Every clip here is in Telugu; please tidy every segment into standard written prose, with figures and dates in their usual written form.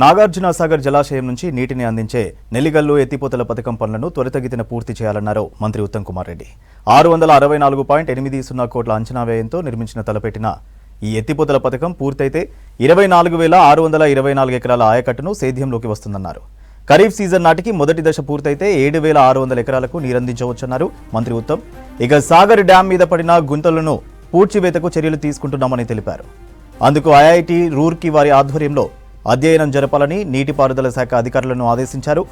నాగార్జున సాగర్ జలాశయం నుంచి నీటిని అందించే నెల్లిగల్లు ఎత్తిపోతల పథకం పనులను త్వరితగతిన పూర్తి చేయాలన్నారు మంత్రి ఉత్తమ్ కుమార్ రెడ్డి. 664.80 కోట్ల అంచనా వ్యయంతో నిర్మించిన తలపెట్టిన ఈ ఎత్తిపోతల పథకం పూర్తయితే 24,624 ఎకరాల ఆయకట్టును సేద్యంలోకి వస్తుందన్నారు. ఖరీఫ్ సీజన్ నాటికి మొదటి దశ పూర్తయితే 7,600 ఎకరాలకు నీరందించవచ్చన్నారు మంత్రి ఉత్తమ్. ఇక సాగర్ డ్యాం మీద పడిన గుంతలను పూడ్చివేతకు చర్యలు తీసుకుంటున్నామని తెలిపారు. అందుకు ఐఐటి రూర్కీ వారి ఆధ్వర్యంలో అధ్యయనం జరపాలని నీటిపారుదల శాఖ అధికారులను ఆదేశించారు.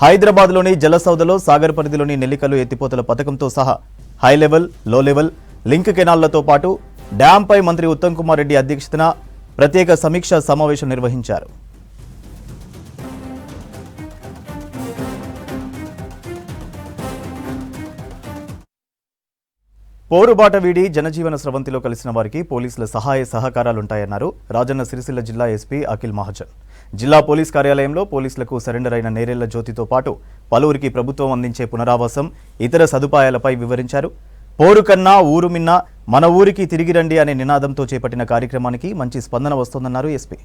హైదరాబాద్లోని జలసౌదలో సాగర్ పరిధిలోని నెల్లికల్లు ఎత్తిపోతల పథకంతో సహా హై లెవెల్, లో లెవెల్, లింక్ కెనాళ్లతో పాటు డ్యాంపై మంత్రి ఉత్తమ్ కుమార్ రెడ్డి అధ్యక్షతన ప్రత్యేక సమీక్షా సమావేశం నిర్వహించారు. పోరుబాట వీడి జనజీవన స్రవంతిలో కలిసిన వారికి పోలీసుల సహాయ సహకారాలుంటాయన్నారు రాజన్న సిరిసిల్ల జిల్లా ఎస్పీ అఖిల్ మహాజన్. జిల్లా పోలీస్ కార్యాలయంలో పోలీసులకు సరెండర్ అయిన నేరెళ్ల జ్యోతితో పాటు పలువురికి ప్రభుత్వం అందించే పునరావాసం, ఇతర సదుపాయాలపై వివరించారు. పోరు కన్నా ఊరు మిన్న, మన ఊరికి తిరిగి రండి అనే నినాదంతో చేపట్టిన కార్యక్రమానికి మంచి స్పందన వస్తోందన్నారు ఎస్పీ.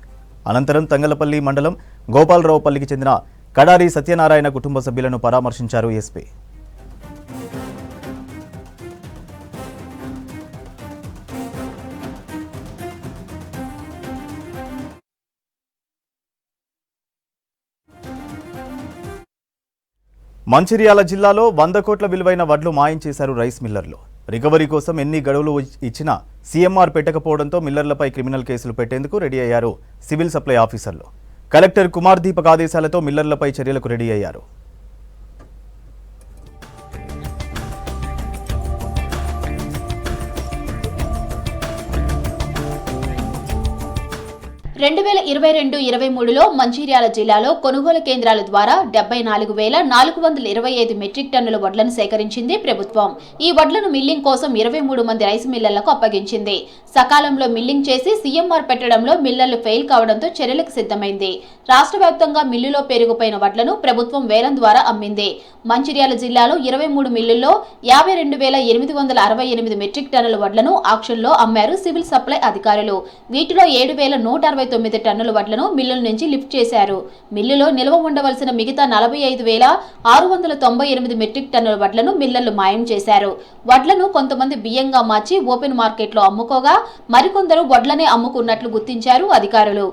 అనంతరం తంగలపల్లి మండలం గోపాలరావుపల్లికి చెందిన కడారి సత్యనారాయణ కుటుంబ సభ్యులను పరామర్శించారు ఎస్పీ. మంచిర్యాల జిల్లాలో 100 కోట్ల విలువైన వడ్లు మాయం చేశారు రైస్ మిల్లర్లు. రికవరీ కోసం ఎన్ని గడువులు ఇచ్చినా సీఎంఆర్ పెట్టకపోవడంతో మిల్లర్లపై క్రిమినల్ కేసులు పెట్టేందుకు రెడీ అయ్యారు సివిల్ సప్లై ఆఫీసర్లు. కలెక్టర్ కుమార్ దీపక్ ఆదేశాలతో మిల్లర్లపై చర్యలకు రెడీ అయ్యారు. 2022-23లో మంచిర్యాల జిల్లాలో కొనుగోలు కేంద్రాల ద్వారా 74,425 మెట్రిక్ టన్నుల వడ్లను సేకరించింది ప్రభుత్వం. ఈ వడ్లను మిల్లింగ్ కోసం 23 మంది రైస్ మిల్లర్లకు అప్పగించింది. సకాలంలో మిల్లింగ్ చేసి సీఎంఆర్ పెట్టడంలో మిల్లర్లు ఫెయిల్ కావడంతో చర్యలకు సిద్ధమైంది. రాష్ట్ర వ్యాప్తంగా మిల్లులో పెరిగిపోయిన వడ్లను ప్రభుత్వం వేలం ద్వారా అమ్మింది. మంచిర్యాల జిల్లాలో 23 మిల్లుల్లో 52,868 మెట్రిక్ టన్నుల వడ్లను ఆక్షన్లో అమ్మారు సివిల్ సప్లై అధికారులు. వీటిలో 7,169 టన్నుల వడ్లను మిల్లుల నుంచి లిఫ్ట్ చేశారు. మిల్లులో నిల్వ ఉండవలసిన మిగతా 45,698 మెట్రిక్ టన్నుల వడ్లను మిల్లర్లు మాయం చేశారు. వడ్లను కొంతమంది బియ్యంగా మార్చి ఓపెన్ మార్కెట్లో అమ్ముకోగా మరికొందరు వడ్లనే అమ్ముకున్నట్లు గుర్తించారు అధికారులు.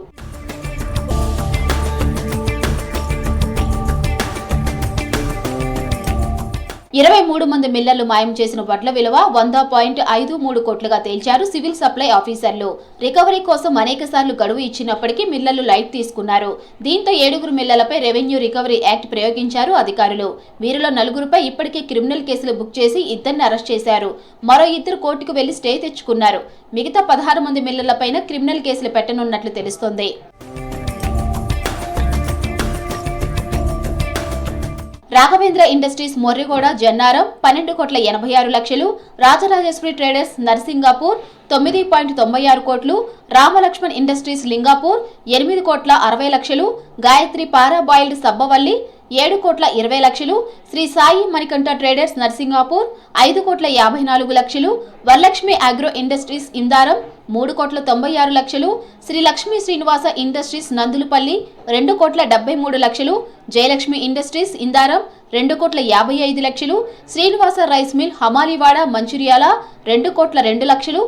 23 మంది మిల్లర్లు మాయం చేసిన వడ్ల విలువ 100.53 కోట్లుగా తేల్చారు సివిల్ సప్లై ఆఫీసర్లు. రికవరీ కోసం అనేకసార్లు గడువు ఇచ్చినప్పటికీ మిల్లర్లు లైట్ తీసుకున్నారు. దీంతో 7 మిల్లర్లపై రెవెన్యూ రికవరీ యాక్ట్ ప్రయోగించారు అధికారులు. వీరిలో 4పై ఇప్పటికే క్రిమినల్ కేసులు బుక్ చేసి 2 అరెస్ట్ చేశారు. మరో 2 కోర్టుకు వెళ్లి స్టే తెచ్చుకున్నారు. మిగతా 16 మంది మిల్లర్లపైన క్రిమినల్ కేసులు పెట్టనున్నట్లు తెలుస్తోంది. రాఘవేంద్ర ఇండస్ట్రీస్ మొర్రిగూడ జన్నారం 12,86,00,000, రాజరాజేశ్వరి ట్రేడర్స్ నర్సింగాపూర్ 9.96 కోట్లు, Ramalakshman industries Lingapur 8,60,00,000, Gayatri parboiled Sabbavalli 7,20,00,000, Shri Sai Manikanta traders Narsingapur 5,54,00,000, Varalakshmi agro industries Indaram 3,96,00,000, Shri Lakshmi Srinivasa industries Nandulapalli 2,73,00,000, Jayalakshmi industries Indaram 2,55,00,000, Srinivasa rice mill Hamaliwada Mancherial 2,02,00,000,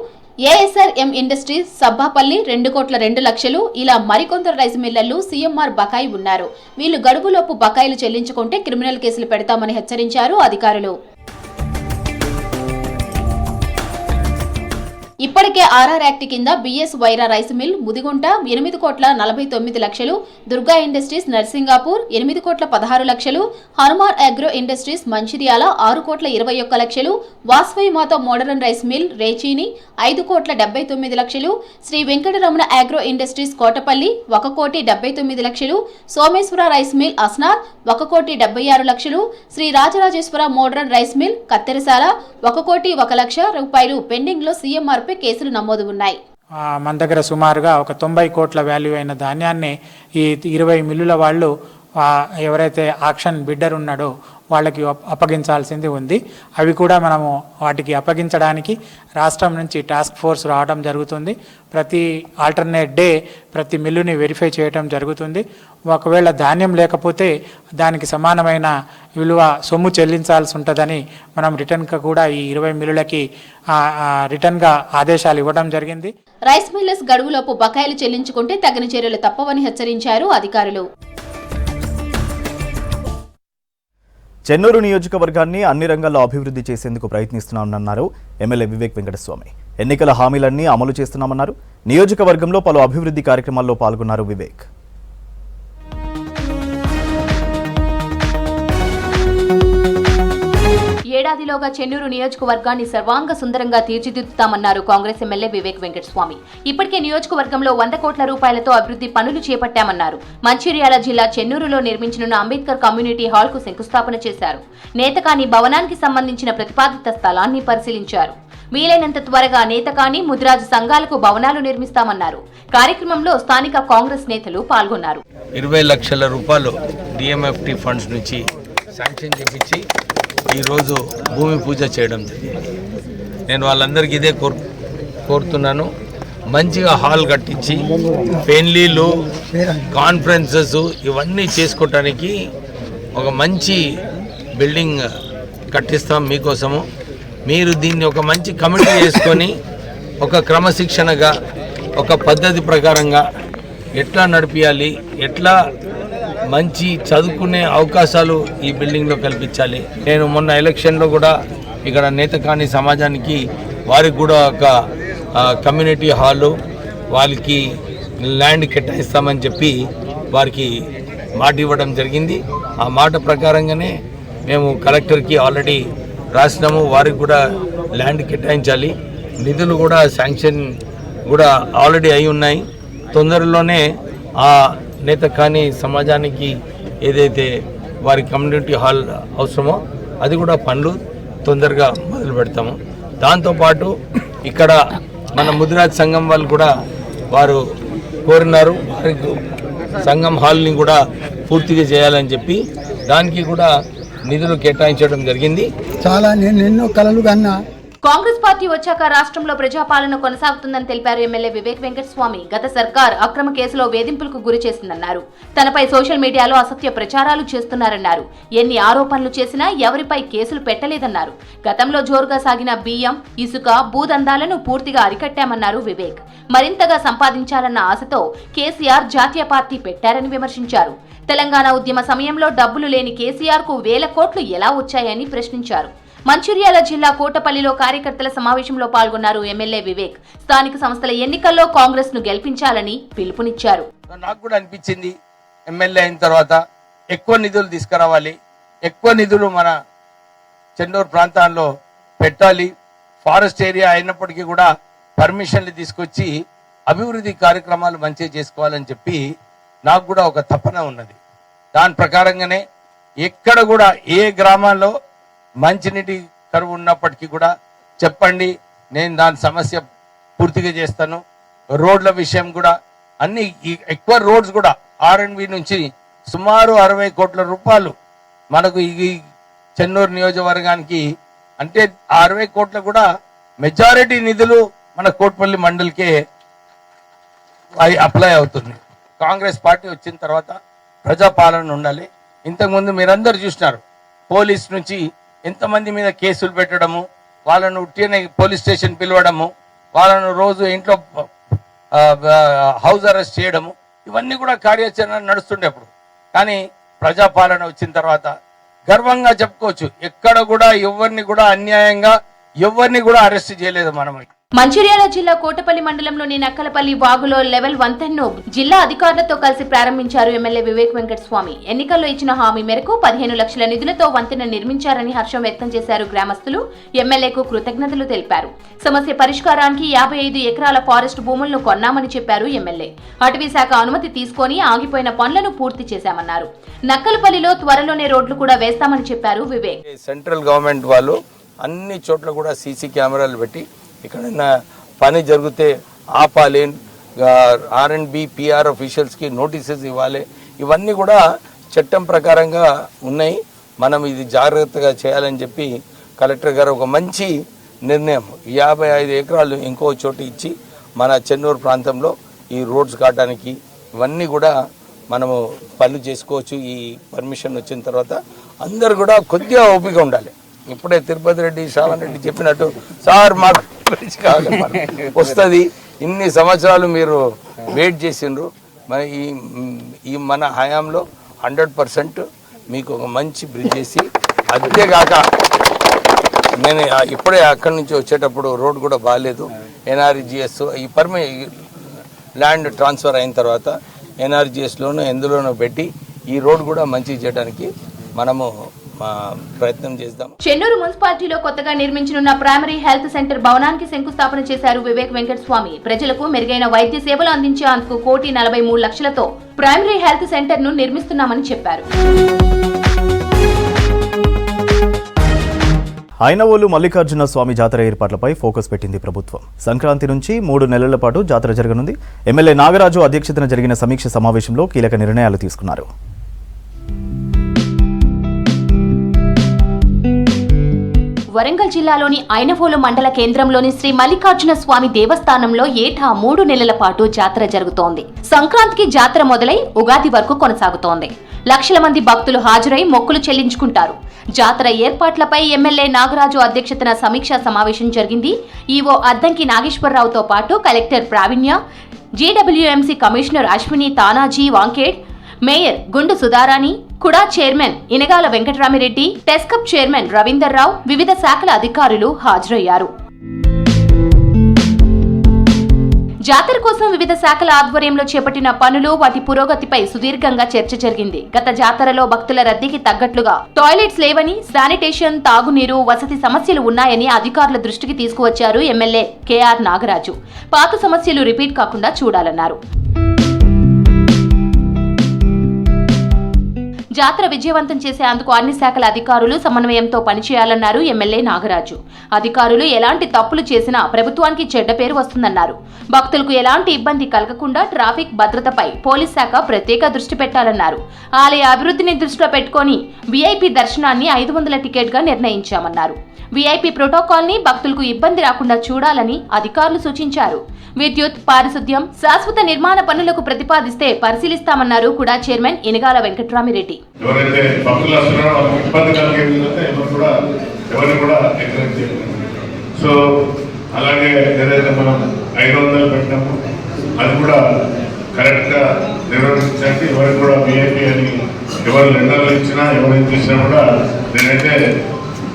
A S R M industries Sabbapalli 2,02,00,000. ఇలా మరికొందరు రైస్ మిల్లర్లు సీఎంఆర్ బకాయి ఉన్నారు. వీళ్ళు గడువులోపు బకాయిలు చెల్లించుకుంటే క్రిమినల్ కేసులు పెడతామని హెచ్చరించారు అధికారులు. ఇప్పటికే ఆర్ఆర్ యాక్ట్ కింద B S Vaira rice mill Mudigunta 8,49,00,000, Durga industries Narsingapur 8,16,00,000, Hanuman agro industries Mancherial 6,21,00,000, వాస్వై మాత modern rice mill Rechini 5,79,00,000, Shri Venkataramana agro industries Kotapalli 1,79,00,000, Someshwara rice mill Asnar 1,76,00,000, Shri Rajarajeshwara modern rice mill Katterasala 1,01,00,000 రూపాయలు పెండింగ్ లో సీఎంఆర్ కేసులు నమోదు ఉన్నాయి. మన దగ్గర సుమారుగా 90 కోట్ల వాల్యూ అయిన ధాన్యాన్ని ఈ 20 మిల్లుల వాళ్ళు ఎవరైతే ఆక్షన్ బిడ్డర్ ఉన్నాడో వాళ్ళకి అప్పగించాల్సింది ఉంది. అవి కూడా మనము వాటికి అప్పగించడానికి రాష్ట్రం నుంచి టాస్క్ ఫోర్స్ రావడం జరుగుతుంది. ప్రతి ఆల్టర్నేట్ డే ప్రతి మిల్లుని వెరిఫై చేయడం జరుగుతుంది. ఒకవేళ ధాన్యం లేకపోతే దానికి సమానమైన విలువ సొమ్ము చెల్లించాల్సి ఉంటుందని మనం రిటర్న్గా కూడా ఈ 20 మిల్లులకి రిటర్న్గా ఆదేశాలు ఇవ్వడం జరిగింది. రైస్ మిల్లర్స్ గడువులోపు బకాయిలు చెల్లించుకుంటే తగిన చర్యలు తప్పవని హెచ్చరించారు అధికారులు. చెన్నూరు నియోజకవర్గాన్ని అన్ని రంగాల్లో అభివృద్ధి చేసేందుకు ప్రయత్నిస్తున్నామన్నారు ఎమ్మెల్యే వివేక్ వెంకటస్వామి. ఎన్నికల హామీలన్నీ అమలు చేస్తున్నామన్నారు. నియోజకవర్గంలో పలు అభివృద్ధి కార్యక్రమాల్లో పాల్గొన్నారు వివేక్. ఏడాదిలోగా చెన్నూరు నియోజకవర్గాన్ని సర్వాంగ సుందరంగా తీర్చిదిద్దుతామన్నారు కాంగ్రెస్ ఎమ్మెల్యే వివేక్ వెంకటస్వామి. ఇప్పటికే నియోజకవర్గంలో 100 కోట్ల రూపాయలతో అభివృద్ధి పనులు చేపట్టామన్నారు. మంచిర్యాల జిల్లా చెన్నూరులో నిర్మించనున్న అంబేద్కర్ కమ్యూనిటీ హాల్ కు శంకుస్థాపన చేశారు. నేతకాని భవనానికి సంబంధించిన ప్రతిపాదిత స్థలాన్ని పరిశీలించారు. వీలైనంత త్వరగా నేతకాని ముదిరాజు సంఘాలకు భవనాలు నిర్మిస్తామన్నారు. కార్యక్రమంలో స్థానిక కాంగ్రెస్ నేతలు పాల్గొన్నారు. 20 లక్షల రూపాయలు డిఎంఎఫ్టి ఫండ్స్ నుంచి శాంక్షన్ చేపించి ఈరోజు భూమి పూజ చేయడం జరిగింది. నేను వాళ్ళందరికీ ఇదే కోరుతున్నాను. మంచిగా హాల్ కట్టించి పెళ్లిళ్ళు, కాన్ఫరెన్సెస్ ఇవన్నీ చేసుకోవటానికి ఒక మంచి బిల్డింగ్ కట్టిస్తాం మీకోసము. మీరు దీన్ని ఒక మంచి కమిటీ చేసుకొని ఒక క్రమశిక్షణగా ఒక పద్ధతి ప్రకారంగా ఎట్లా నడిపించాలి, ఎట్లా మంచి చదువుకునే అవకాశాలు ఈ బిల్డింగ్లో కల్పించాలి. నేను మొన్న ఎలక్షన్లో కూడా ఇక్కడ నేతకాని సమాజానికి వారికి కూడా ఒక కమ్యూనిటీ హాలు వాళ్ళకి ల్యాండ్ కేటాయిస్తామని చెప్పి వారికి మాట ఇవ్వడం జరిగింది. ఆ మాట ప్రకారంగానే మేము కలెక్టర్కి ఆల్రెడీ రాసినాము. వారికి కూడా ల్యాండ్ కేటాయించాలి. నిధులు కూడా శాంక్షన్ కూడా ఆల్రెడీ అయి ఉన్నాయి. తొందరలోనే ఆ నేతకాని సమాజానికి ఏదైతే వారి కమ్యూనిటీ హాల్ అవసరమో అది కూడా పనులు తొందరగా మొదలు పెడతాము. దాంతోపాటు ఇక్కడ మన ముదిరాజ్ సంఘం వాళ్ళు కూడా వారు కోరినారు. వారికి సంఘం హాల్ని కూడా పూర్తిగా చేయాలని చెప్పి దానికి కూడా నిధులు కేటాయించడం జరిగింది. చాలా నేను ఎన్నో కలలు కన్నా. కాంగ్రెస్ పార్టీ వచ్చాక రాష్ట్రంలో ప్రజాపాలన కొనసాగుతుందని తెలిపారు ఎమ్మెల్యే వివేక్ వెంకటస్వామి. గత సర్కార్ అక్రమ కేసులో వేధింపులకు గురి చేసిందన్నారు. తనపై సోషల్ మీడియాలో అసత్య ప్రచారాలు చేస్తున్నారన్నారు. ఎన్ని ఆరోపణలు చేసినా ఎవరిపై కేసులు పెట్టలేదన్నారు. గతంలో జోరుగా సాగిన బియ్యం, ఇసుక, భూదందాలను పూర్తిగా అరికట్టామన్నారు వివేక్. మరింతగా సంపాదించాలన్న ఆశతో కేసీఆర్ జాతీయ పార్టీ పెట్టారని విమర్శించారు. తెలంగాణ ఉద్యమ సమయంలో డబ్బులు లేని కేసీఆర్ కు 1000 కోట్లు ఎలా వచ్చాయని ప్రశ్నించారు. మంచిర్యాల జిల్లా కోటపల్లిలో కార్యకర్తల సమావేశంలో పాల్గొన్నారు ఎమ్మెల్యే వివేక్. స్థానిక సంస్థల ఎన్నికల్లో కాంగ్రెస్ ను గెలిపించాలని పిలుపునిచ్చారు. నాకు కూడా అనిపించింది ఎమ్మెల్యే అయిన తర్వాత ఎక్కువ నిధులు తీసుకురావాలి, ఎక్కువ నిధులు మన చెన్నూరు ప్రాంతాల్లో పెట్టాలి. ఫారెస్ట్ ఏరియా అయినప్పటికీ కూడా పర్మిషన్లు తీసుకొచ్చి అభివృద్ధి కార్యక్రమాలు మంచిగా చేసుకోవాలని చెప్పి నాకు కూడా ఒక తపన ఉన్నది. దాని ప్రకారంగానే ఎక్కడ కూడా ఏ గ్రామాల్లో మంచినీటి కరువు ఉన్నప్పటికీ కూడా చెప్పండి, నేను దాని సమస్య పూర్తిగా చేస్తాను. రోడ్ల విషయం కూడా అన్ని ఎక్కువ రోడ్స్ కూడా R&B నుంచి సుమారు 60 కోట్ల రూపాయలు మనకు ఈ చెన్నూరు నియోజకవర్గానికి, అంటే 60 కోట్ల కూడా మెజారిటీ నిధులు మన కోట్పల్లి మండలికే అప్లై అవుతుంది. కాంగ్రెస్ పార్టీ వచ్చిన తర్వాత ప్రజాపాలన ఉండాలి. ఇంతకుముందు మీరందరూ చూసినారు, పోలీస్ నుంచి ఎంతమంది మీద కేసులు పెట్టడము, వాళ్ళను ఉట్టినే పోలీస్ స్టేషన్ పిలవడము, వాళ్ళను రోజు ఇంట్లో హౌస్ అరెస్ట్ చేయడము, ఇవన్నీ కూడా కార్యాచరణ నడుస్తుండే అప్పుడు. కానీ ప్రజాపాలన వచ్చిన తర్వాత గర్వంగా చెప్పుకోవచ్చు, ఎక్కడ కూడా ఎవరిని కూడా అన్యాయంగా ఎవరిని కూడా అరెస్ట్ చేయలేదు మనం. మంచిర్యాల జిల్లా కోటపల్లి మండలంలోని నక్కలపల్లి వాగులో లెవెల్ 110ను జిల్లా అధికారులతో కలిసి ప్రారంభించారు ఎమ్మెల్యే వివేక్ వెంకటస్వామి. ఎన్నికల్లో ఇచ్చిన హామీ మేరకు 15 లక్షల నిధులతో వంతెన నిర్మించారని హర్షం వ్యక్తం చేశారు గ్రామస్తులు. ఎమ్మెల్యేకు కృతజ్ఞతలు తెలిపారు. సమస్య పరిష్కారానికి 55 ఎకరాల ఫారెస్ట్ భూములను కొన్నామని చెప్పారు ఎమ్మెల్యే. అటవీ శాఖ అనుమతి తీసుకొని ఆగిపోయిన పనులను పూర్తి చేశామన్నారు. నక్కలపల్లిలో త్వరలోనే రోడ్లు కూడా వేస్తామని చెప్పారు వివేక్. సెంట్రల్ గవర్నమెంట్ వాళ్ళు అన్ని చోట్ల కూడా సీసీ కెమెరాలు పెట్టి ఎక్కడైనా పని జరిగితే ఆపాలి, R&B PR ఆఫీషియల్స్కి నోటీసెస్ ఇవ్వాలి. ఇవన్నీ కూడా చట్టం ప్రకారంగా ఉన్నాయి. మనం ఇది జాగ్రత్తగా చేయాలని చెప్పి కలెక్టర్ గారు ఒక మంచి నిర్ణయం 55 ఎకరాలు ఇంకో చోటు ఇచ్చి మన చెన్నూరు ప్రాంతంలో ఈ రోడ్స్ కావడానికి ఇవన్నీ కూడా మనము పనులు చేసుకోవచ్చు. ఈ పర్మిషన్ వచ్చిన తర్వాత అందరు కూడా కొద్దిగా ఓపిక ఉండాలి. ఇప్పుడే తిరుపతి రెడ్డి శ్రావణ్ రెడ్డి చెప్పినట్టు సార్ మాకు బ్రిడ్జ్ కావాలి వస్తుంది, ఇన్ని సంవత్సరాలు మీరు వెయిట్ చేసిండ్రు, మరి ఈ మన హయాంలో 100% మీకు ఒక మంచి బ్రిడ్జ్ చేసి, అంతేగాక నేను ఇప్పుడే అక్కడి నుంచి వచ్చేటప్పుడు రోడ్ కూడా బాగాలేదు. ఎన్ఆర్జిఎస్ ఈ ల్యాండ్ ట్రాన్స్ఫర్ అయిన తర్వాత ఎన్ఆర్జిఎస్లోనూ ఎందులోనూ పెట్టి ఈ రోడ్ కూడా మంచి చేయడానికి మనము ప్రయత్నం చేద్దాం. చెన్నూరు మున్సిపాలిటీలో కొత్తగా నిర్మించనున్న ప్రైమరీ హెల్త్ సెంటర్ భవనానికి శంకుస్థాపన చేశారు వివేక్ వెంకటస్వామి. ప్రజలకు మెరుగైన వైద్య సేవలు అందించేందుకు 1,43 లక్షలతో ప్రైమరీ హెల్త్ సెంటర్ ను నిర్మిస్తున్నామని చెప్పారు. ఐనవోలు మల్లికార్జున స్వామి జాతర ఏర్పాట్లపై ఫోకస్ పెట్టింది ప్రభుత్వం. సంక్రాంతి నుంచి 3 నెలల పాటు జాతర జరగనుంది. ఎమ్మెల్యే నాగరాజు అధ్యక్షతన జరిగిన సమీక్ష సమావేశంలో కీలక నిర్ణయాలు తీసుకున్నారు. వరంగల్ జిల్లాలోని ఐనవోలు మండల కేంద్రంలోని శ్రీ మల్లికార్జున స్వామి దేవస్థానంలో ఏటా 3 నెలల పాటు జాతర జరుగుతోంది. సంక్రాంతికి జాతర మొదలై ఉగాది వరకు కొనసాగుతోంది. లక్షల మంది భక్తులు హాజరై మొక్కులు చెల్లించుకుంటారు. జాతర ఏర్పాట్లపై ఎమ్మెల్యే నాగరాజు అధ్యక్షతన సమీక్షా సమావేశం జరిగింది. ఈవో అద్దంకి నాగేశ్వరరావుతో పాటు collector Pravinya, G W M C commissioner Ashwini Tanaji Wankhede, mayor Gundu Sudharani, KUDA chairman Inagala Venkatarami Reddy, TESCAB chairman Ravinder Rao, వివిధ శాఖల అధికారులు హాజరయ్యారు. జాతర కోసం వివిధ శాఖల ఆధ్వర్యంలో చేపట్టిన పనులు, వాటి పురోగతిపై సుదీర్ఘంగా చర్చ జరిగింది. గత జాతరలో భక్తుల రద్దీకి తగ్గట్లుగా టాయిలెట్స్ లేవని, శానిటేషన్, తాగునీరు, వసతి సమస్యలు ఉన్నాయని అధికారుల దృష్టికి తీసుకువచ్చారు ఎమ్మెల్యే కేఆర్ నాగరాజు. పాత సమస్యలు రిపీట్ కాకుండా చూడాలన్నారు. జాతర విజయవంతం చేసేందుకు అన్ని శాఖల అధికారులు సమన్వయంతో పనిచేయాలన్నారు ఎమ్మెల్యే నాగరాజు. అధికారులు ఎలాంటి తప్పులు చేసినా ప్రభుత్వానికి చెడ్డ పేరు వస్తుందన్నారు. భక్తులకు ఎలాంటి ఇబ్బంది కలగకుండా ట్రాఫిక్ భద్రతపై పోలీస్ శాఖ ప్రత్యేక దృష్టి పెట్టాలన్నారు. ఆలయ అభివృద్ధిని దృష్టిలో పెట్టుకుని వీఐపీ దర్శనాన్ని 500 టికెట్గా నిర్ణయించామన్నారు. వీఐపీ ప్రోటోకాల్ని భక్తులకు ఇబ్బంది రాకుండా చూడాలని అధికారులు సూచించారు. విద్యుత్, పారిశుద్ధ్యం, శాశ్వత నిర్మాణ పనులకు ప్రతిపాదిస్తే పరిశీలిస్తామన్నారు కుడా చైర్మన్ ఇనగాల వెంకటరామిరెడ్డి. ఎవరైతే భక్తులు వస్తున్నారో వాళ్ళకి ఇబ్బంది కలిగే విధంగా ఎవరిని కూడా ఎంకరేజ్ చేయాలి. సో అలాగే ఏదైతే మనం 500 పెట్టినామో అది కూడా కరెక్ట్గా నిర్వహించడానికి ఎవరికి కూడా వీఐపీ అని ఎవరు లెండర్లు ఇచ్చినా ఎవరు చేసినా కూడా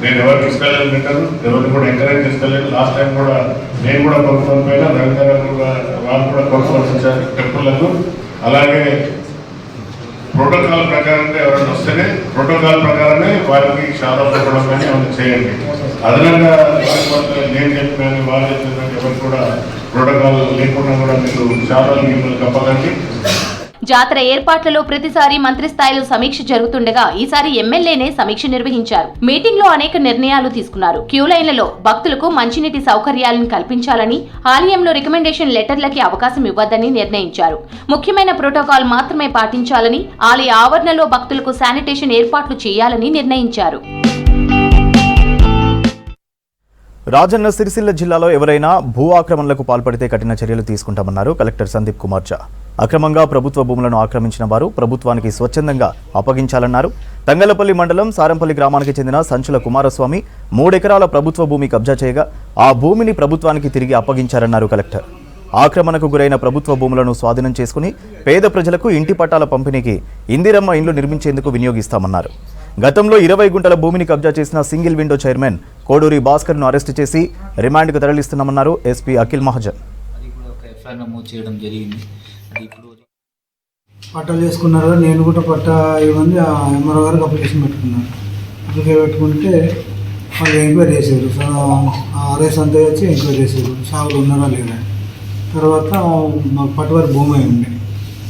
నేను ఎవరికి ఇష్టలేని పెట్టాను, ఎవరిని కూడా ఎంకరేజ్ చేసుకోలేదు. లాస్ట్ టైం కూడా నేను కూడా కొనుక్కొని పోయినా, రవీంద్ర వాళ్ళు కూడా కొనుక్కొని వచ్చారు టెంపుల్లకు. అలాగే ప్రోటోకాల్ ప్రకారంగా ఎవరైనా వస్తేనే ప్రోటోకాల్ ప్రకారమే వారికి షాలో పెట్టడం కానీ ఏమైనా చేయండి. అదనంగా నేను చెప్పినాను వాళ్ళు చెప్పిన ఎవరికి కూడా ప్రోటోకాల్ లేకుండా కూడా మీరు షాలో మిమ్మల్ని కప్పకండి. జాతర ఏర్పాట్లలో ప్రతిసారి మంత్రి స్థాయిలో సమీక్ష జరుగుతుండగా ఈసారి ఎమ్మెల్యేనే సమీక్ష నిర్వహించారు. మీటింగ్ లో అనేక నిర్ణయాలు తీసుకున్నారు. క్యూ లైన్లలో భక్తులకు మంచినీటి సౌకర్యాలను కల్పించాలని, ఆలయంలో రికమెండేషన్ లెటర్లకి అవకాశం ఇవ్వద్దని నిర్ణయించారు. ముఖ్యమైన ప్రోటోకాల్ మాత్రమే పాటించాలని, ఆలయ ఆవరణలో భక్తులకు శానిటేషన్ ఏర్పాట్లు చేయాలని నిర్ణయించారు. రాజన్న సిరిసిల్ల జిల్లాలో ఎవరైనా భూ ఆక్రమణలకు పాల్పడితే కఠిన చర్యలు తీసుకుంటామన్నారు కలెక్టర్ సందీప్ కుమార్ ఝా. అక్రమంగా ప్రభుత్వ భూములను ఆక్రమించిన వారు ప్రభుత్వానికి స్వచ్ఛందంగా అప్పగించాలన్నారు. తంగలపల్లి మండలం సారంపల్లి గ్రామానికి చెందిన సంచుల కుమారస్వామి 3 ఎకరాల ప్రభుత్వ భూమి కబ్జా చేయగా ఆ భూమిని ప్రభుత్వానికి తిరిగి అప్పగించారన్నారు కలెక్టర్. ఆక్రమణకు గురైన ప్రభుత్వ భూములను స్వాధీనం చేసుకుని పేద ప్రజలకు ఇంటి పట్టాల పంపిణీకి ఇందిరమ్మ ఇండ్లు నిర్మించేందుకు వినియోగిస్తామన్నారు. గతంలో 20 గుంటల భూమిని కబ్జా చేసిన సింగిల్ విండో చైర్మన్ కోడూరి భాస్కర్ను అరెస్టు చేసి రిమాండ్కు తరలిస్తున్నామన్నారు ఎస్పీ అఖిల్ మహాజన్. పట్టాలు చేసుకున్నారు. నేను కూడా పట్టా ఇవ్వండి ఎంఆర్ఓ గారికి అప్లికేషన్ పెట్టుకున్నాను. అప్లికేషన్ పెట్టుకుంటే వాళ్ళు ఎంక్వైరీ చేశారు. ఆర్ఎస్ అంతా వచ్చి ఎంక్వైరీ చేశారు సాగులు ఉన్నారా లేదా. తర్వాత మాకు పట్టువారి భూమి అయి ఉండే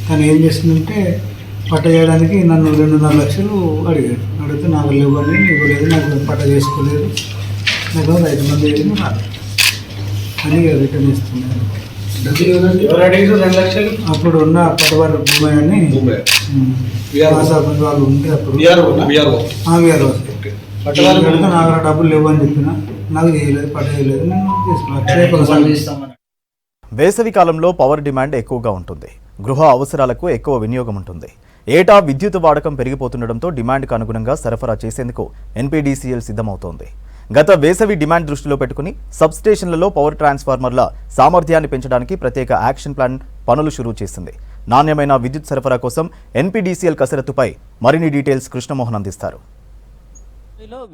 కానీ ఏం చేసిందంటే పట్ట చేయడానికి నన్ను 2.5 లక్షలు అడిగారు. అడిగితే నాకు ఇవ్వండి, ఇవ్వలేదు, నాకు పట్ట చేసుకోలేదు, నాకు 5 మంది రాదు అని రిటర్న్ ఇస్తున్నారు. అప్పుడు ఉన్న పట్టవారి భూమి అని వాళ్ళు ఉంటే అప్పుడు నాకు డబ్బులు లేవు అని చెప్పిన, నాకు చేయలేదు, పట్టలేదు, నేను తీసుకున్నాను. వేసవి కాలంలో పవర్ డిమాండ్ ఎక్కువగా ఉంటుంది. గృహ అవసరాలకు ఎక్కువ వినియోగం ఉంటుంది. ఏటా విద్యుత్ వాడకం పెరిగిపోతుండటంతో డిమాండ్కు అనుగుణంగా సరఫరా చేసేందుకు ఎన్పీడీసీఎల్ సిద్ధమవుతోంది. గత వేసవి డిమాండ్ దృష్టిలో పెట్టుకుని సబ్స్టేషన్లలో పవర్ ట్రాన్స్ఫార్మర్ల సామర్థ్యాన్ని పెంచడానికి ప్రత్యేక యాక్షన్ ప్లాన్ పనులు షురూ చేసింది. నాణ్యమైన విద్యుత్ సరఫరా కోసం ఎన్పీడీసీఎల్ కసరత్తుపై మరిన్ని డీటెయిల్స్ కృష్ణమోహన్ అందిస్తారు.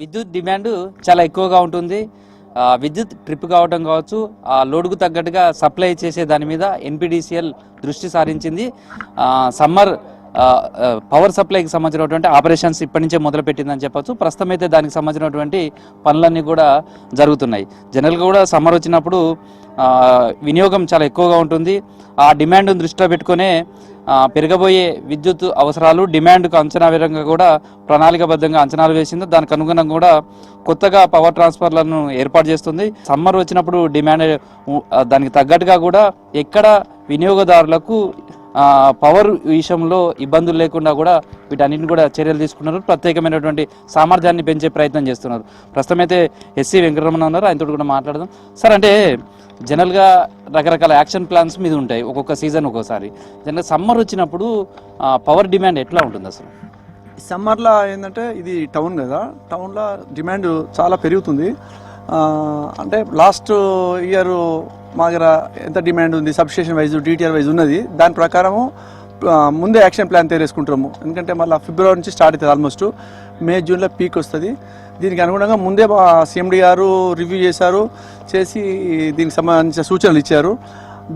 విద్యుత్ డిమాండ్ చాలా ఎక్కువగా ఉంటుంది. విద్యుత్ ట్రిప్ కావడం కావచ్చు, ఆ లోడుకు తగ్గట్టుగా సప్లై చేసే దాని మీద ఎన్పీడీసీఎల్ దృష్టి సారించింది. సమ్మర్ పవర్ సప్లైకి సంబంధించినటువంటి ఆపరేషన్స్ ఇప్పటి నుంచే మొదలుపెట్టిందని చెప్పొచ్చు. ప్రస్తుతం అయితే దానికి సంబంధించినటువంటి పనులన్నీ కూడా జరుగుతున్నాయి. జనరల్గా కూడా సమ్మర్ వచ్చినప్పుడు వినియోగం చాలా ఎక్కువగా ఉంటుంది. ఆ డిమాండ్ను దృష్టిలో పెట్టుకునే పెరగబోయే విద్యుత్ అవసరాలు డిమాండ్కు అంచనా విధంగా కూడా ప్రణాళికాబద్ధంగా అంచనాలు వేసింది. దానికి అనుగుణంగా కూడా కొత్తగా పవర్ ట్రాన్స్ఫార్మర్లను ఏర్పాటు చేస్తుంది. సమ్మర్ వచ్చినప్పుడు డిమాండ్ దానికి తగ్గట్టుగా కూడా ఎక్కడ వినియోగదారులకు పవర్ విషయంలో ఇబ్బందులు లేకుండా కూడా వీటన్నిటిని కూడా చర్యలు తీసుకున్నారు. ప్రత్యేకమైనటువంటి సామర్థ్యాన్ని పెంచే ప్రయత్నం చేస్తున్నారు. ప్రస్తుతం అయితే ఎస్సీ వెంకటరమణ ఉన్నారు, ఆయనతో కూడా మాట్లాడదాం. సార్, అంటే జనరల్గా రకరకాల యాక్షన్ ప్లాన్స్ మీద ఉంటాయి, ఒక్కొక్క సీజన్ ఒక్కోసారి. జనరల్గా సమ్మర్ వచ్చినప్పుడు పవర్ డిమాండ్ ఎట్లా ఉంటుంది అసలు? సమ్మర్లో ఏంటంటే ఇది టౌన్ కదా, టౌన్లో డిమాండ్ చాలా పెరుగుతుంది. అంటే లాస్ట్ ఇయర్ మా దగ్గర ఎంత డిమాండ్ ఉంది సబ్స్టేషన్ వైజ్ డిటిఆర్ వైజ్ ఉన్నది, దాని ప్రకారము ముందే యాక్షన్ ప్లాన్ తయారేసుకుంటాము. ఎందుకంటే మళ్ళీ ఫిబ్రవరి నుంచి స్టార్ట్ అవుతుంది, ఆల్మోస్ట్ మే జూన్లో పీక్ వస్తుంది. దీనికి అనుగుణంగా ముందే మా సీఎండీ గారు రివ్యూ చేసి దీనికి సంబంధించిన సూచనలు ఇచ్చారు.